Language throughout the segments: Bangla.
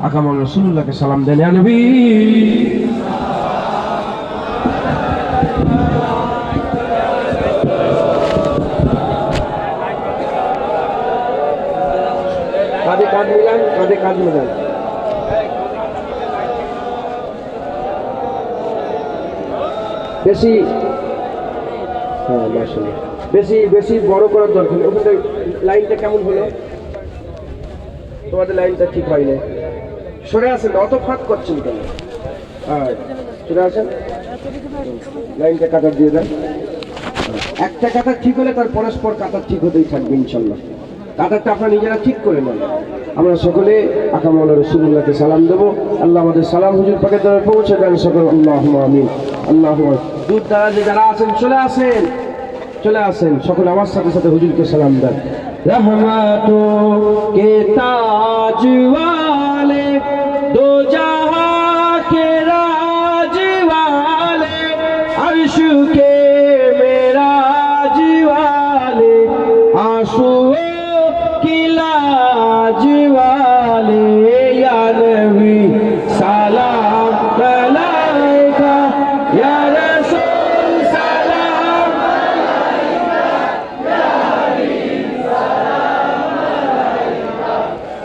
আকামল রাসূলুল্লাহকে সালাম দেন। ইয়া নবী কাঁধে কাঁধ মিলান, কাঁধে কাঁধ মিলান। বেশি হ্যাঁ মাশাআল্লাহ, বেশি বেশি বড় করার দরকার নেই। ওখানে লাইনটা কেমন হলো? তোমাদের লাইনটা ঠিক হয়নি, সরে আসেন, অত ফাঁক করছেন কেন? হ্যাঁ সরে আসেন, লাইনটা কাটার দিয়ে দেন। একটা কাতার ঠিক হলে তার পরস্পর কাতার ঠিক হতেই থাকবে ইনশাল্লাহ। কাতারটা আপনারা নিজেরা ঠিক করে নেন। আমরা সকলে আকামল রাসূলুল্লাহকে সালাম দেবো। আল্লাহ আমাদের সালাম হুজুর পাকের দ্বারা পৌঁছে দেন সকল। আল্লাহুম্মা আমিন। আল্লাহুম্মা দূর দারাজে যারা আছেন চলে আসেন, চলে আসেন সকলে আমার সাথে সাথে হুজুরকে সালাম দেন। रहमतों के ताज वाले, दो जहां के राज वाले, अर्श के मेराज वाले, आंसुओं की लाज वाले, या नबी सलाम अलैका, या रसूल सलाम अलैका, या हबीब सलाम अलैका,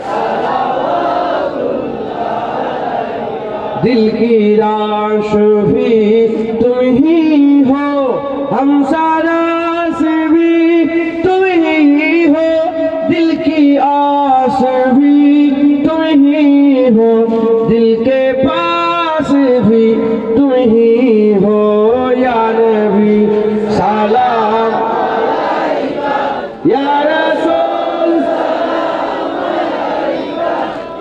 सलावतुल्लाह अलैका। दिल की राशफी तुम ही हो, हम सारा से भी तुम ही हो, दिल की आस भी तुम ही हो, दिल के पास भी तुम ही हो, या नबी सलाम अलैका, या रसूल सलाम अलैका,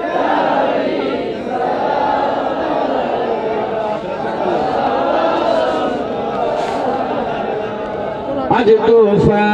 या हबीब सलाम अलैका। आज तूफान